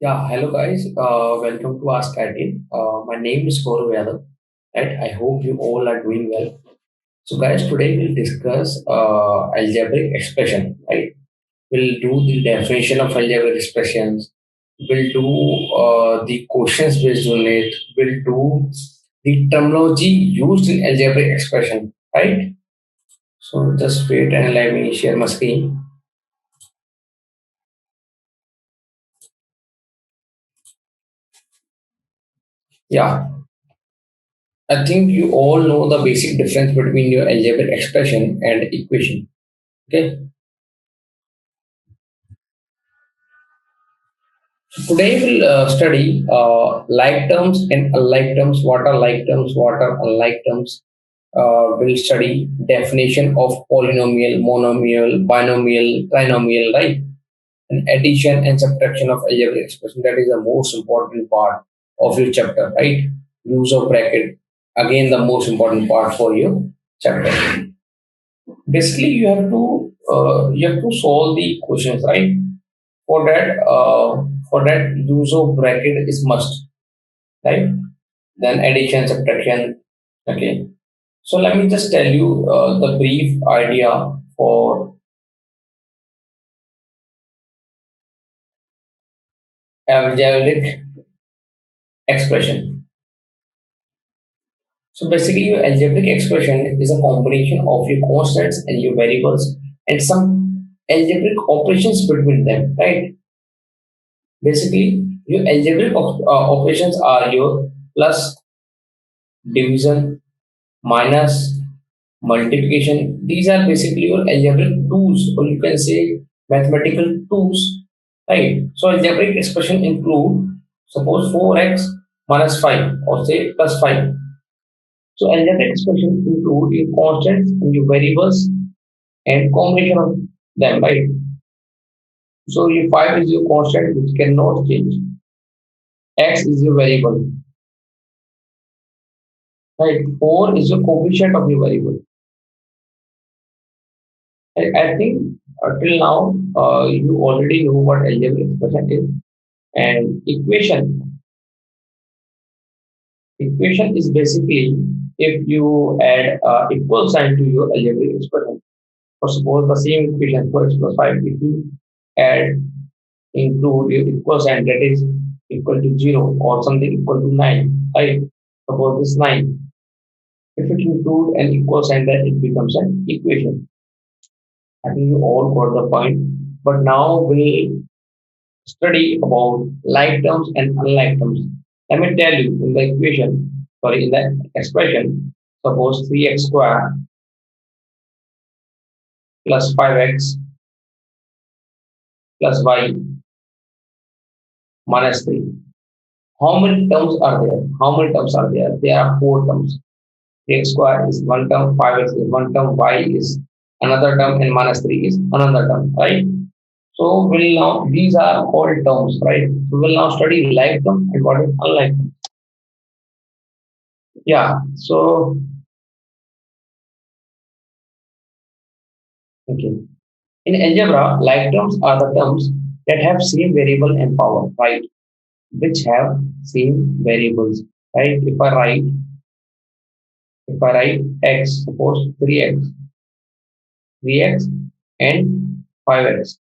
Yeah, hello guys. Welcome to Ask IIT. My name is Gaurav Yadav, right? I hope you all are doing well. So, guys, today we'll discuss algebraic expression, right? We'll do the definition of algebraic expressions. We'll do the questions based on it. We'll do the terminology used in algebraic expression, right? So, just wait and let me share my screen. Yeah, I think you all know the basic difference between your algebraic expression and equation. Okay. Today we'll study like terms and unlike terms. What are like terms? What are unlike terms? We'll study definition of polynomial, monomial, binomial, trinomial, right? And addition and subtraction of algebraic expression. That is the most important part of your chapter, right? Use of bracket. Again, the most important part for your chapter. Basically, you have to solve the questions, right? For that use of bracket is must, right? Then addition, subtraction. Okay. So let me just tell you the brief idea for algebraic expression. So basically, your algebraic expression is a combination of your constants and your variables and some algebraic operations between them, right? Basically, your algebraic operations are your plus, division, minus, multiplication. These are basically your algebraic tools, or you can say mathematical tools, right? So algebraic expression include suppose 4x minus 5 or say plus 5. So algebraic expression include your constants and your variables and combination of them, right? So your 5 is your constant which cannot change. X is your variable, right? 4 is your coefficient of your variable. I think till now you already know what algebraic expression is. And equation is basically if you add equal sign to your algebraic expression. For suppose the same equation 4x plus 5, if you add include your equal sign that is equal to 0 or something equal to 9, right? Suppose this 9. If it include an equal sign, then it becomes an equation. I think you all got the point. But now we study about like terms and unlike terms. Let me tell you in the in the expression, suppose 3x square plus 5x plus y minus 3. How many terms are there? How many terms are there? There are 4 terms. 3x square is one term, 5x is one term, y is another term, and minus 3 is another term, right? So we'll now these are all terms, right? We will now study like term and what is unlike term. Yeah. So okay. In algebra, like terms are the terms that have same variable and power, right? Which have same variables, right? If I write x, suppose 3x and 5x.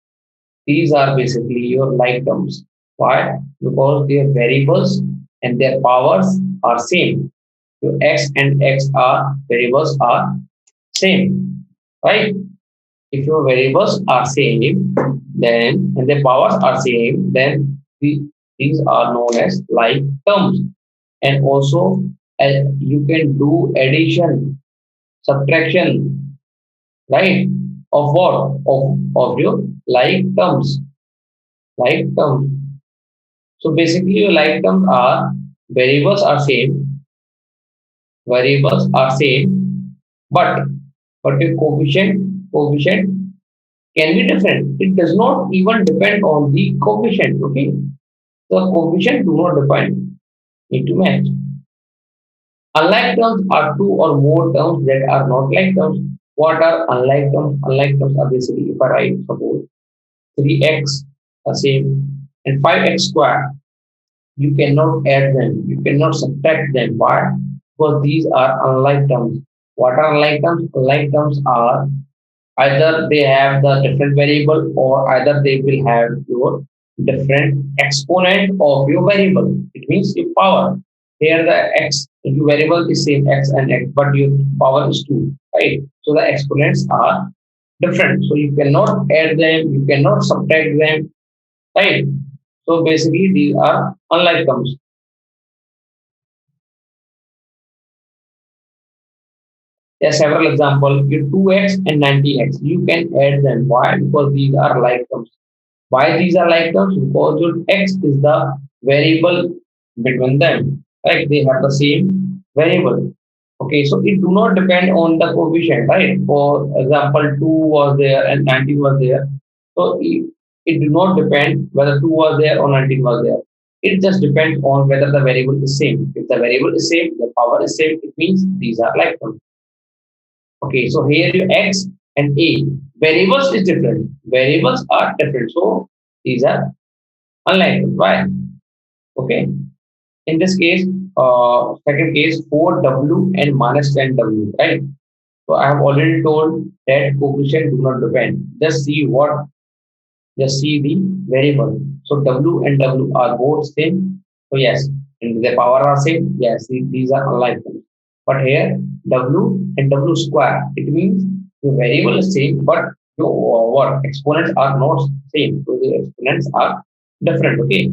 These are basically your like terms. Why? Because their variables and their powers are same. Your x and x are variables are same, right? If your variables are same, then and their powers are same, then these are known as like terms. And also, you can do addition, subtraction, right? Of what? Of your like terms. Like terms. So basically, your like terms are variables are same, but your coefficient can be different. It does not even depend on the coefficient. Okay, the coefficient do not define. Need to match. Unlike terms are two or more terms that are not like terms. What are unlike terms? Unlike terms are basically if I write suppose 3x the same and 5x square. You cannot add them, you cannot subtract them. Why? Because these are unlike terms. What are unlike terms? Unlike terms are either they have the different variable or either they will have your different exponent of your variable. It means your power. Here the x your variable is same x and x, but your power is 2, right? So the exponents are different. So you cannot add them, you cannot subtract them, right? So basically these are unlike terms. There are several examples. Your 2x and 90x. You can add them. Why? Because these are like terms. Why these are like terms? Because your x is the variable between them. Right? They have the same variable. Okay, so it do not depend on the coefficient, right? For example, 2 was there and 19 was there. So it do not depend whether 2 was there or 19 was there. It just depends on whether the variable is same. If the variable is same, the power is same, it means these are like terms. Okay, so here you x and a. Variables is different. Variables are different. So these are unlike. Why? Okay. In this case, second case, 4w and minus 10w, right? So I have already told that coefficient do not depend. Just see the variable. So w and w are both same. So yes, and the power are same. Yes, these are unlike. But here w and w square, it means the variable is same, but your what exponents are not same. So the exponents are different. Okay.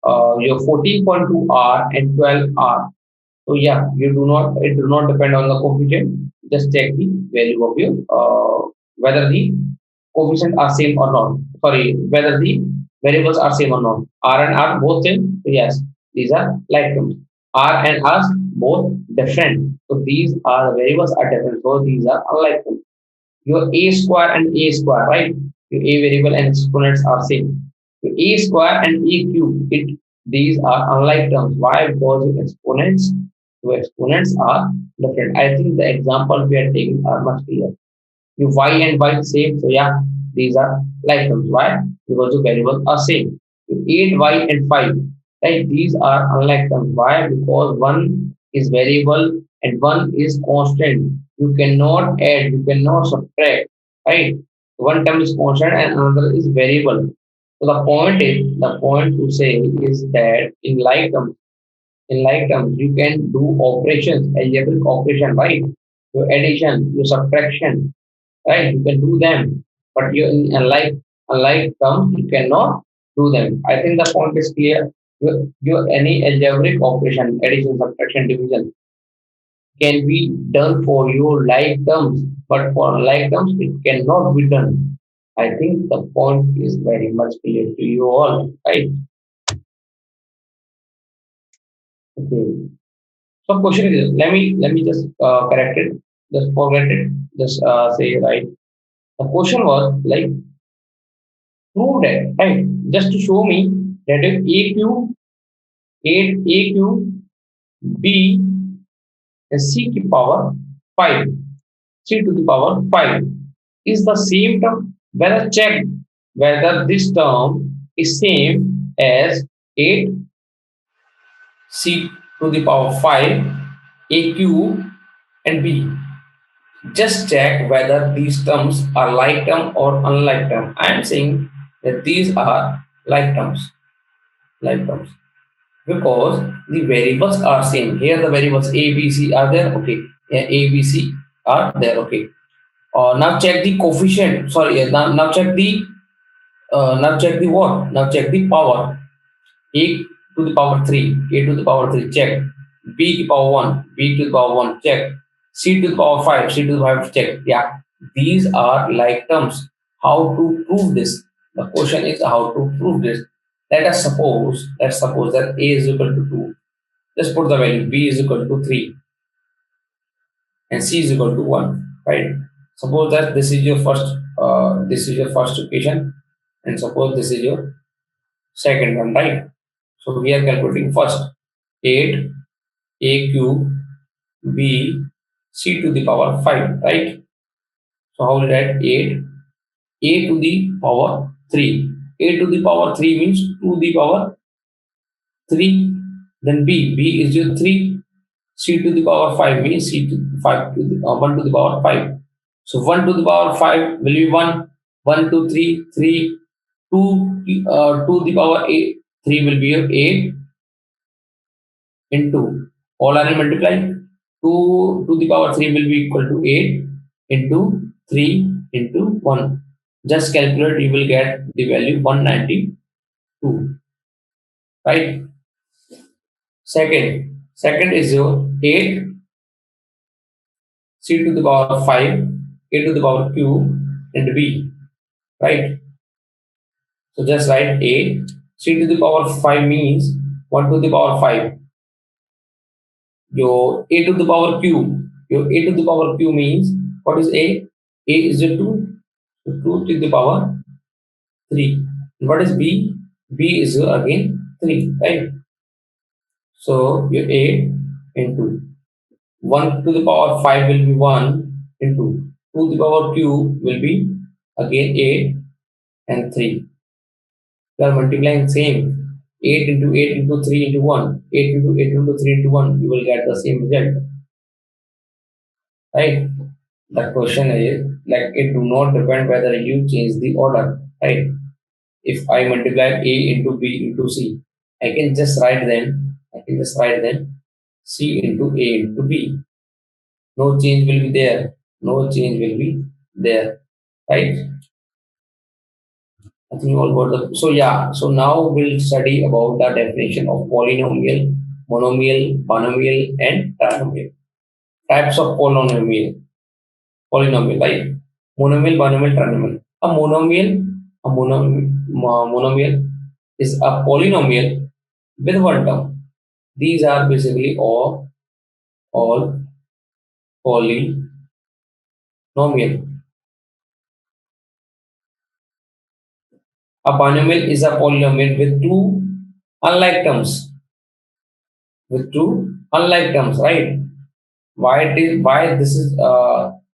Your 14.2 r and 12 r. So yeah, it do not depend on the coefficient. Just check the value of your whether the coefficients are same or not. Sorry, whether the variables are same or not. R and R both same. So yes, these are like terms. R and R both different. So these are the variables are different. So these are unlike terms. Your a square and a square, right? Your a variable and exponents are same. Your a square and a cube, these are unlike terms. Why? Because your exponents are different. I think the example we are taking are much clear. Your y and y same, so yeah, these are like terms. Why? Because the variables are same. Your 8y and 5, right? These are unlike terms. Why? Because one is variable and one is constant. You cannot add, you cannot subtract, right? One term is constant and another is variable. So the point to say is that in like terms, you can do operations, algebraic operation, right? Your addition, your subtraction, right? You can do them, but you in unlike terms, you cannot do them. I think the point is clear. Your any algebraic operation, addition, subtraction, division, can be done for your like terms, but for like terms, it cannot be done. I think the point is very much clear to you all, right? Okay. So question is, let me just correct it, just forget it, just say right. The question was like prove that, right? Just to show me that if AQ 8 AQ B and C to the power 5, C to the power 5 is the same term. Whether check whether this term is same as 8 C to the power 5 AQ and B. Just check whether these terms are like term or unlike term. I am saying that these are like terms, because the variables are same. Here the variables A, B, C are there. Okay, yeah, A, B, C are there. Okay. Now check the coefficient. Sorry, now check the what? Now check the power. A to the power 3, A to the power 3, check. B to the power 1, B to the power 1, check. C to the power 5, C to the power 5, check. Yeah, these are like terms. How to prove this? The question is how to prove this. Let's suppose that A is equal to 2. Just put the value B is equal to 3 and C is equal to 1, right? Suppose that this is your first equation, and suppose this is your second one, right? So we are calculating first 8 a cube b c to the power 5, right? So how will that 8 a to the power 3 A to the power 3 means 2 to the power 3. Then B is your 3. C to the power 5 means C to 5 to the 1 to the power 5. So 1 to the power 5 will be 1, 1 to 3, 3, 2 to the power 8, 3 will be your 8 into all are in multiply. 2 to the power 3 will be equal to 8 into 3 into 1. Just calculate, you will get the value 192. Right? Second is your 8 C to the power 5, A to the power Q, and B. Right? So just write A. C to the power 5 means 1 to the power 5. Your A to the power Q. Your A to the power Q means what is A? A is a 2. So 2 to the power 3. And what is B? B is again 3. Right? So your A into 1 to the power 5 will be 1 into 2 to the power Q will be again 8 and 3. You are multiplying same. 8 into 8 into 3 into 1. 8 into 8 into 3 into 1. You will get the same result. Right? The question is like it do not depend whether you change the order. Right? If I multiply A into B into C, I can just write them. C into A into B. No change will be there. No change will be there. Right? I think all about the so yeah. So now we'll study about the definition of polynomial, monomial, binomial, and trinomial. Types of polynomial, right? Monomial, binomial, trinomial. A monomial is a polynomial with one term. These are basically all polynomial. A binomial is a polynomial with two unlike terms. Right? Why this is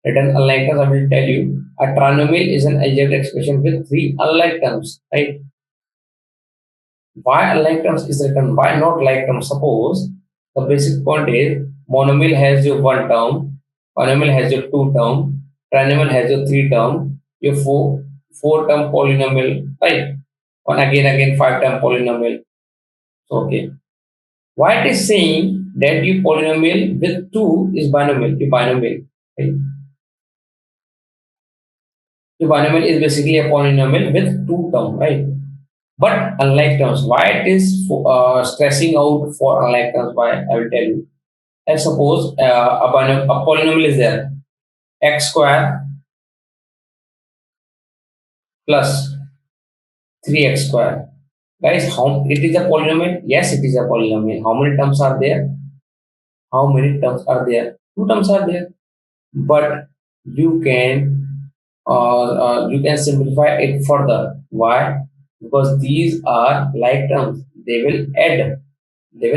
written unlike terms? I will tell you. A trinomial is an algebraic expression with three unlike terms. Right? Why unlike terms is written? Why not like terms? Suppose the basic point is monomial has your one term, binomial has your two term, trinomial has your three term, your four term polynomial, right? One again five term polynomial. So okay. Why it is saying that your polynomial with two is binomial, your binomial, right? Your binomial is basically a polynomial with two term, right? But unlike terms, why it is stressing out for unlike terms? Why I will tell you. Let's suppose a polynomial is there, x square plus 3x square. Guys, how it is a polynomial? Yes, it is a polynomial. How many terms are there? How many terms are there? Two terms are there. But you can simplify it further. Why? Because these are like terms. They will add. They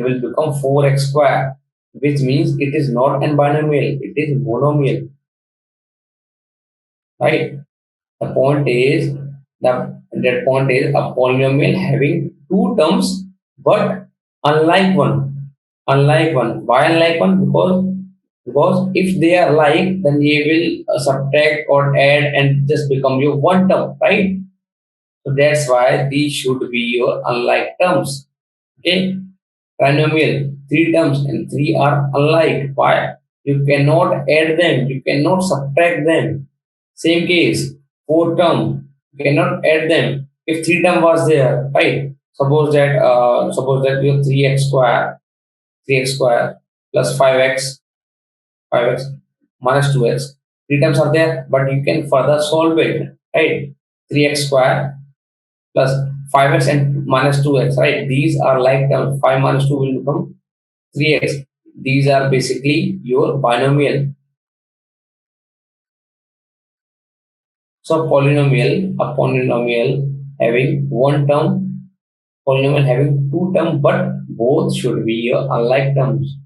will become 4x square, which means it is not an binomial. It is monomial. Right? The point is that point is a polynomial having two terms, but unlike one. Unlike one. Why unlike one? Because if they are like, then they will subtract or add and just become your one term, right? So that's why these should be your unlike terms. Okay? Trinomial, three terms and three are unlike. Why? You cannot add them, you cannot subtract them. Same case, four term, you cannot add them. If three term was there, right? Suppose that you have 3x square plus 5x minus 2x. Three terms are there, but you can further solve it, right? 3x square plus 5x and minus 2x, right? These are like terms. 5 minus 2 will become 3x. These are basically your binomial. So a polynomial having one term, polynomial having two terms, but both should be your unlike terms,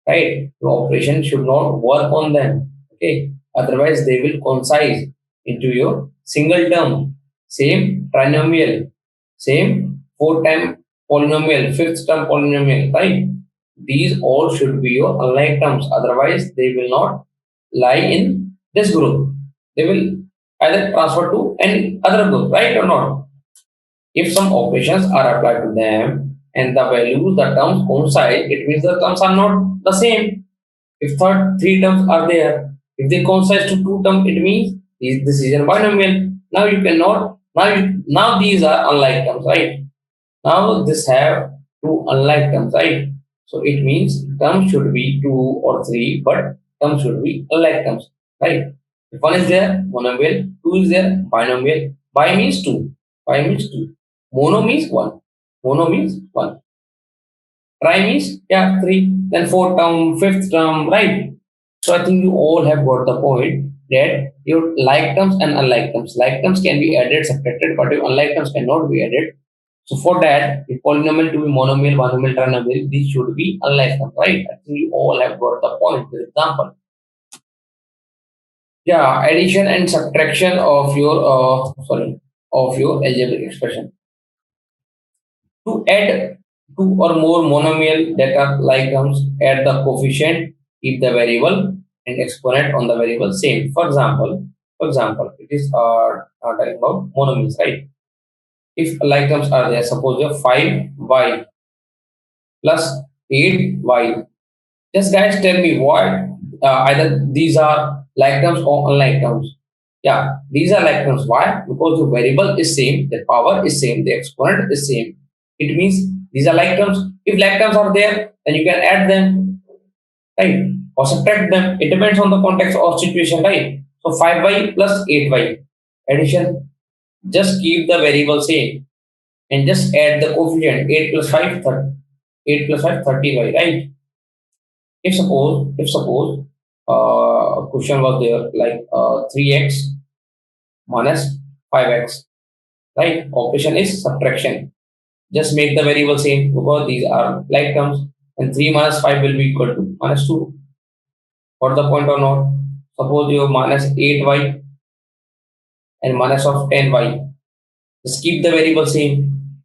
right? Your operation should not work on them, okay? Otherwise, they will concise into your single term. same trinomial, same fourth time polynomial, fifth term polynomial, right? These all should be your unlike terms. Otherwise, they will not lie in this group. They will either transfer to any other group, right or not? If some operations are applied to them and the values, the terms coincide, it means the terms are not the same. If third three terms are there, if they coincide to two terms, it means this is a binomial. Now you cannot. Now these are unlike terms, right? Now this have two unlike terms, right? So it means terms should be two or three, but terms should be unlike terms, right? If one is there, monomial, two is there, binomial. Bi means two. Bi means two. Mono means one. Mono means one. Try means yeah, three. Then fourth term, fifth term, right? So I think you all have got the point that your like terms and unlike terms. Like terms can be added, subtracted, but your unlike terms cannot be added. So for that, the polynomial to be monomial, binomial, trinomial, these should be unlike terms, right? I think you all have got the point. For example, yeah, addition and subtraction of your of your algebraic expression. To add two or more monomial that are like terms, add the coefficient, keep the variable, and exponent on the variable same. For example, it is talking about monomials, right? If like terms are there, suppose you have 5y plus 8y. Just guys tell me what either these are like terms or unlike terms. Yeah, these are like terms. Why? Because the variable is same, the power is same, the exponent is same. It means these are like terms. If like terms are there, then you can add them, right? Or subtract them. It depends on the context or situation, right? So 5y plus 8y. Addition. Just keep the variable same and just add the coefficient 8 plus 5, 30, 8 plus 5, 30y, right? If suppose a question was there like 3x minus 5x, right? Operation is subtraction. Just make the variable same because these are like terms, and 3 minus 5 will be equal to minus 2. Got the point or not? Suppose you have minus 8y and minus of 10y. Just keep the variable same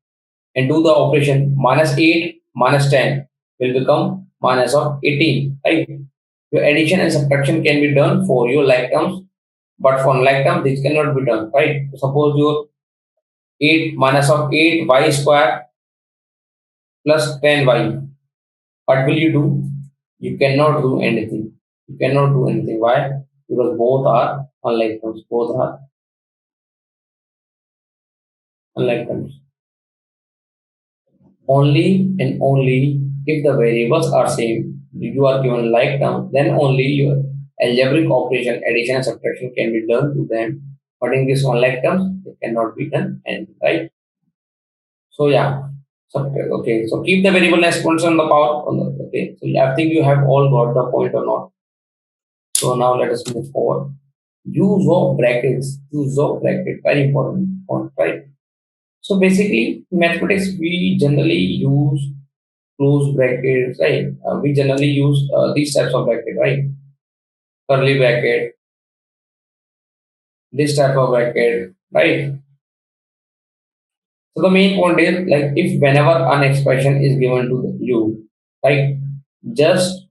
and do the operation. Minus 8 minus 10 will become minus of 18, right? Your addition and subtraction can be done for your like terms, but for unlike terms, this cannot be done, right? Suppose your 8 minus of 8y square plus 10y. What will you do? You cannot do anything. You cannot do anything. Why? Because both are unlike terms. Both are unlike terms. Only and only if the variables are same, you are given like term, then only your algebraic operation, addition and subtraction can be done to them. But in this unlike terms, it cannot be done, and right? So yeah. So, okay, so keep the variable exponents on the power. Okay, so I think you have all got the point or not. So now let us move forward. Use of brackets. Use of bracket. Very important point, right? So basically, in mathematics we generally use close brackets, right? We generally use these types of bracket, right? Curly bracket, this type of bracket, right? So the main point is like if whenever an expression is given to you, right? Just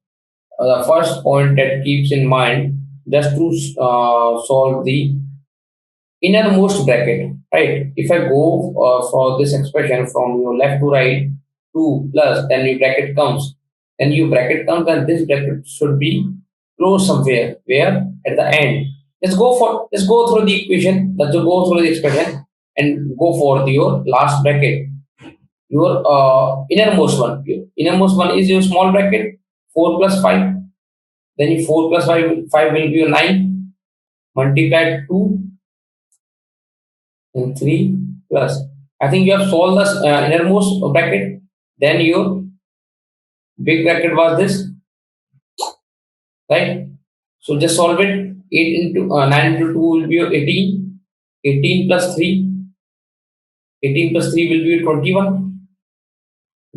the first point that keeps in mind just to solve the innermost bracket, right? If I go for this expression from your left to right, 2 plus, then your bracket comes. Then your bracket comes, and this bracket should be closed somewhere. Where? At the end. Let's go through the equation. Let's go through the expression and go for your last bracket. Your innermost one. Your innermost one is your small bracket, 4 plus 5. Then your 4 plus 5 will be your 9 multiplied 2 and 3 plus. I think you have solved the innermost bracket. Then your big bracket was this, right? So just solve it. 8 into 9 into 2 will be your 18. 18 plus 3. 18 plus 3 will be 21.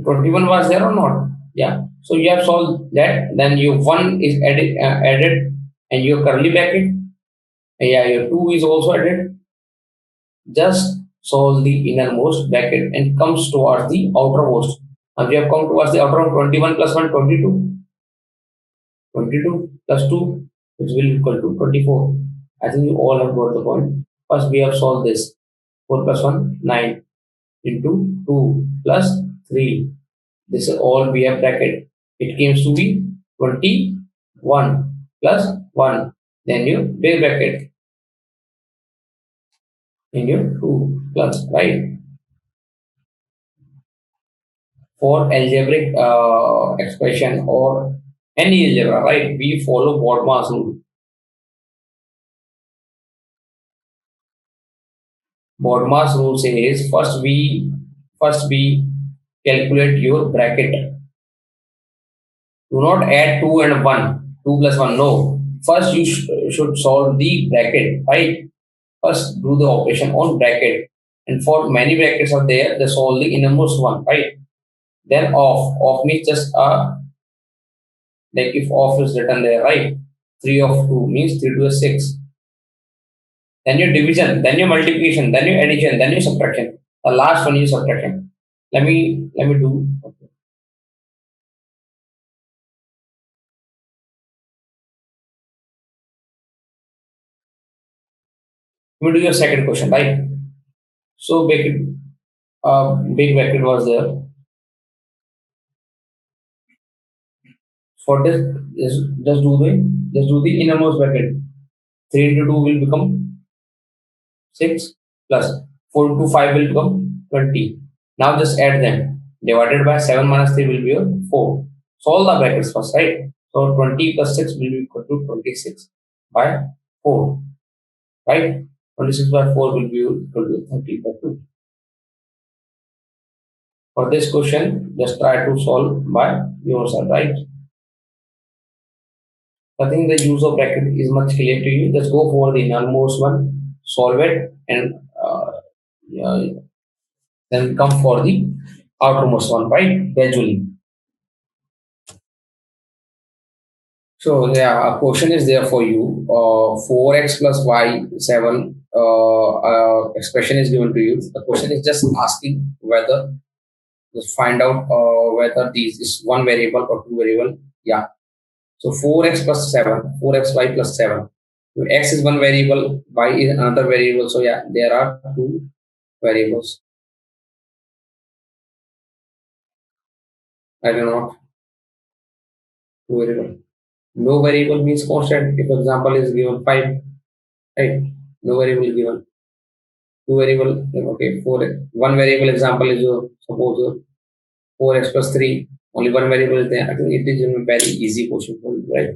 21 was there or not? Yeah. So you have solved that. Then your 1 is added and your curly bracket. Yeah, your 2 is also added. just solve the innermost bracket and comes towards the outermost. And we have come towards the outer 21 plus 1, 22. 22 plus 2, which will equal to 24. I think you all have got the point. First, we have solved this. 4 plus 1, 9 into 2 plus 3. This is all we have bracket. It comes to be 21 plus 1. Then you big bracket in your 2 plus, right? For algebraic expression or any algebra, right? We follow Bodmar's rule. Bodmar's rule says first we calculate your bracket. Do not add 2 and 1, 2 plus 1. No. First you should solve the bracket, right? First do the operation on bracket. And for many brackets are there, they solve the innermost one, right? Then off. Off means just like if off is written there, right? 3 of 2 means 3 to the 6. Then your division, then your multiplication, then your addition, then your subtraction. The last one is subtraction. Let me do. Okay. Let me do your second question, right? So big bracket was there. For this, just do the innermost bracket. 3 into 2 will become 6 plus 4 into 5 will become 20. Now just add them. Divided by 7 minus 3 will be your 4. Solve the brackets first, right? So 20 plus 6 will be equal to 26 by 4, right? 26 by 4 will be equal to 30 by 2. For this question, just try to solve by yourself, right? I think the use of bracket is much clear to you. Just go for the innermost one, solve it, and yeah, then come for the outermost one, right? Gradually. So yeah, a question is there for you. 4x plus y 7 expression is given to you. The question is just asking whether just find out whether this is one variable or two variable. Yeah. So 4x plus 7, 4xy plus 7. So x is one variable, y is another variable. So yeah, there are two variables. I do not. Two variable. No variable means constant. If example is given 5, right? No variable is given. Two variable, okay, 4. One variable example is suppose 4x plus 3. Only one variable is there. I think it is a very easy question for you, right?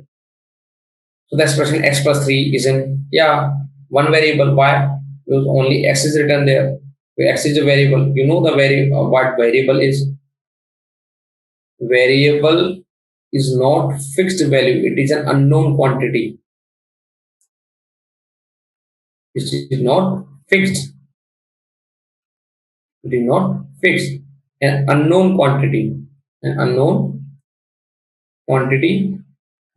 So the expression x plus 3 is in, yeah, one variable. Why? Because only x is written there. Where x is a variable. You know the what variable is. Variable is not fixed value. It is an unknown quantity. It is not fixed. It is not fixed. An unknown quantity. An unknown quantity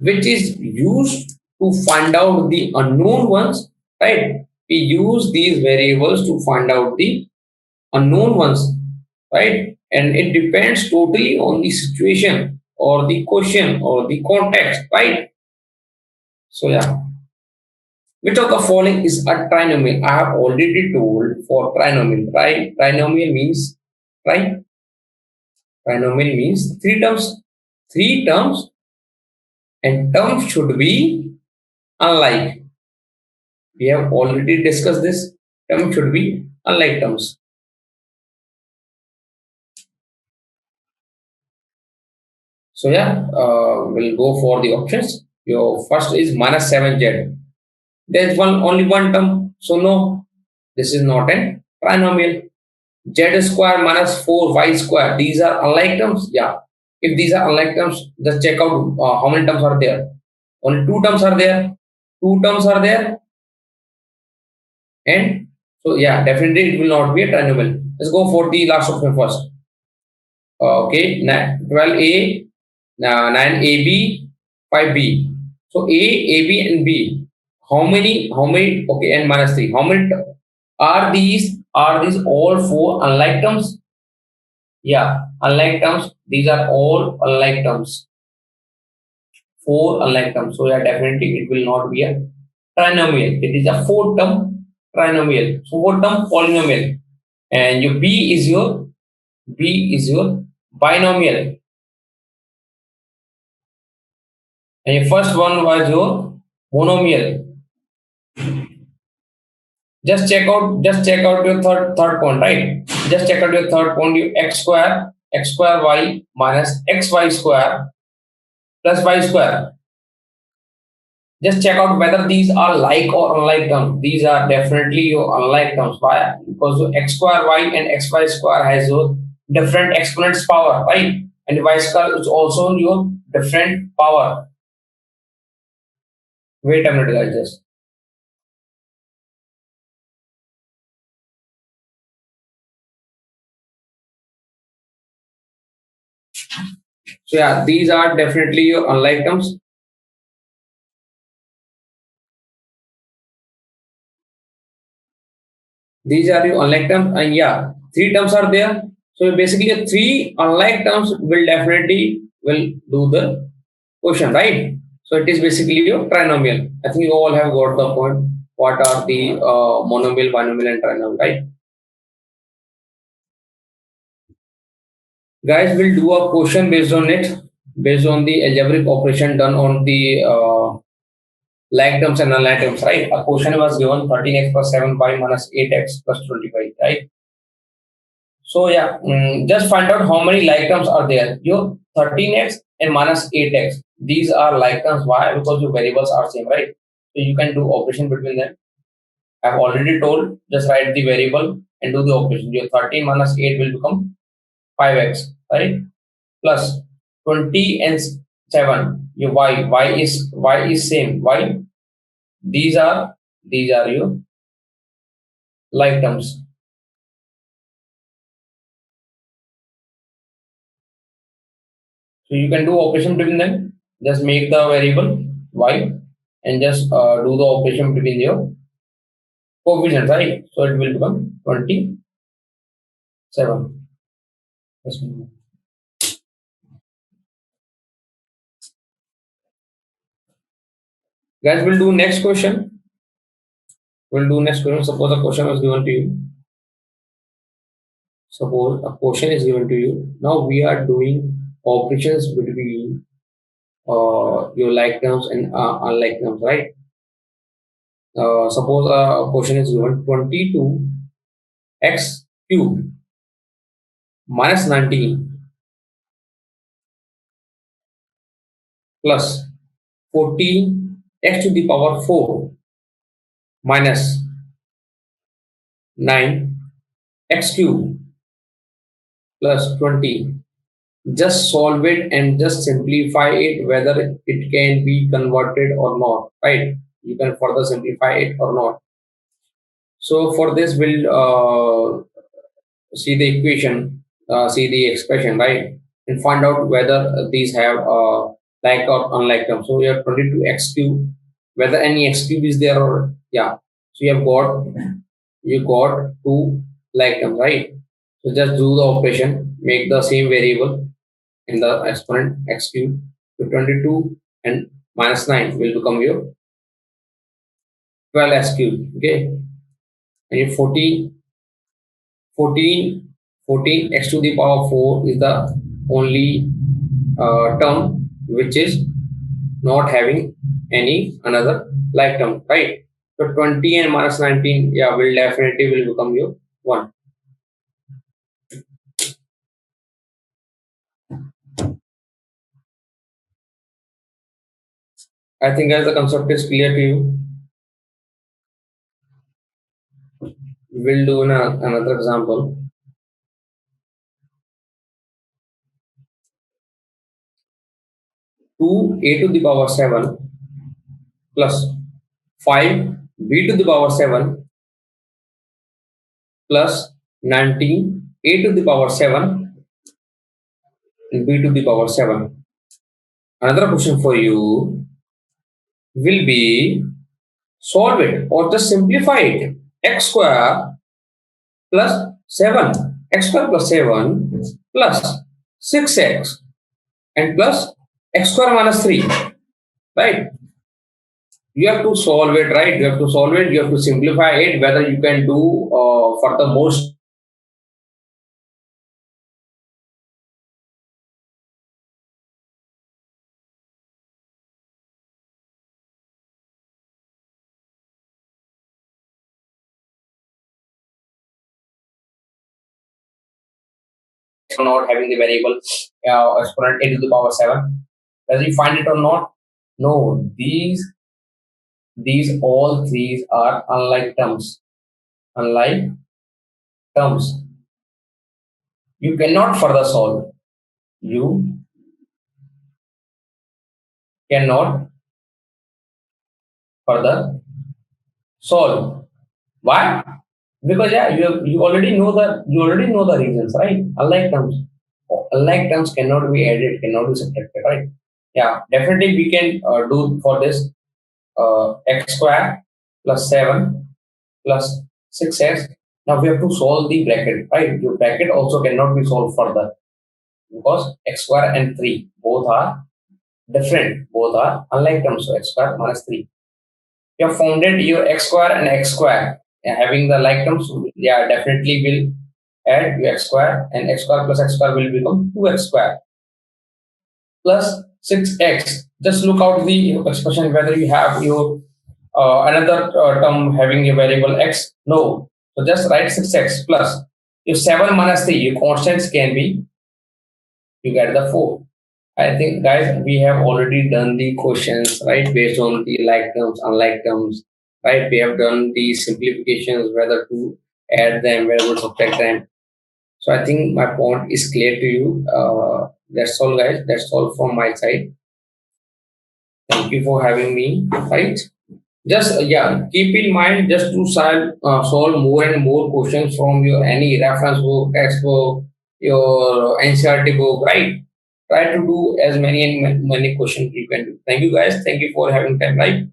which is used to find out the unknown ones, right? We use these variables to find out the unknown ones, right? And it depends totally on the situation or the question or the context, right? So yeah, which of the following is a trinomial? I have already told for trinomial, right? Trinomial means, right? Trinomial means three terms, and terms should be unlike. We have already discussed this. Terms should be unlike terms. So yeah, we'll go for the options. Your first is minus 7z. There's only one term, so no, this is not a trinomial. Z square minus 4y square. These are unlike terms. Yeah. If these are unlike terms, just check out how many terms are there. Only two terms are there. Two terms are there, and so yeah, definitely it will not be a trinomial. Let's go for the last option first. Okay, 12a, 9ab, 5b. So a, ab, and b. How many? Okay, and minus 3. How many Are these all four unlike terms? Yeah, unlike terms. These are all unlike terms. Four unlike terms. So yeah, definitely it will not be a trinomial. It is a four term trinomial. So four term polynomial. And your B is your binomial. And your first one was your monomial. Just check out your third point, right? Just check out your third point. You x square y minus xy square plus y square. Just check out whether these are like or unlike terms. These are definitely your unlike terms. Why? Because your x square y and xy square has your different exponents power, right? And y square is also your different power. Wait a minute, guys. Just so yeah, these are definitely your unlike terms. These are your unlike terms, and yeah, three terms are there. So basically, three unlike terms will definitely will do the question, right? So it is basically your trinomial. I think you all have got the point. What are the monomial, binomial, and trinomial, right? Guys, we'll do a question based on it, based on the algebraic operation done on the like terms and unlike terms, right? A question was given 13x plus 7y minus 8x plus 25, right? So yeah, just find out how many like terms are there. Your 13x and minus 8x. These are like terms. Why? Because your variables are same, right? So you can do operation between them. I've already told. Just write the variable and do the operation. Your 13 minus 8 will become 5x, right? Plus 20 and 7. Your y is same. Why? These are your like terms. So you can do operation between them. Just make the variable y and just do the operation between your coefficients, right? So it will become 27. Yes, ma'am. Guys, we'll do next question. We'll do next question. Suppose a question was given to you. Suppose a question is given to you. Now we are doing operations between your like terms and unlike terms, right? Suppose a question is given 22x cube minus 19 plus 14 x to the power 4 minus 9 x cube plus 20. Just solve it and just simplify it whether it can be converted or not, right? You can further simplify it or not. So for this we'll see the equation, see the expression, right? And find out whether these have like or unlike terms. So we have 22x cube, whether any x cube is there or yeah. So you got two like terms, right? So just do the operation, make the same variable in the exponent x cube. So 22 and minus 9 will become your 12x cube, okay? And your 14 x to the power 4 is the only term which is not having any another like term, right? So 20 and minus 19, yeah, will definitely will become your 1. I think as the concept is clear to you, we'll do another example. 2a to the power 7 plus 5b to the power 7 plus 19 a to the power 7 and b to the power 7. Another question for you will be solve it or just simplify it x square plus 7, x square plus 7 plus 6x and plus x square minus 3, right? You have to solve it, right? You have to solve it, you have to simplify it, whether you can do for the most not having the variable exponent a to the power 7. Does you find it or not? No, these all three are unlike terms. Unlike terms. You cannot further solve. You cannot further solve. Why? Because yeah, you already know the reasons, right? Unlike terms cannot be added, cannot be subtracted, right? Yeah, definitely we can do for this x square plus 7 plus 6x. Now we have to solve the bracket, right? Your bracket also cannot be solved further because x square and 3 both are different, both are unlike terms. So x square minus 3. You have founded your x square and x square. Yeah, having the like terms, yeah, definitely will add your x square, and x square plus x square will become 2x square plus 6x. Just look out the expression whether you have your another term having a variable x. No. So just write 6x plus your 7 minus 3. Your constants can be, you get the 4. I think, guys, we have already done the questions, right, based on the like terms, unlike terms, right? We have done the simplifications, whether to add them, whether to subtract them. So I think my point is clear to you. That's all, guys. That's all from my side. Thank you for having me, right? Just yeah, keep in mind just to solve more and more questions from your any reference book, textbook, your NCERT book, right? Try to do as many and many questions you can do. Thank you guys. Thank you for having time, right?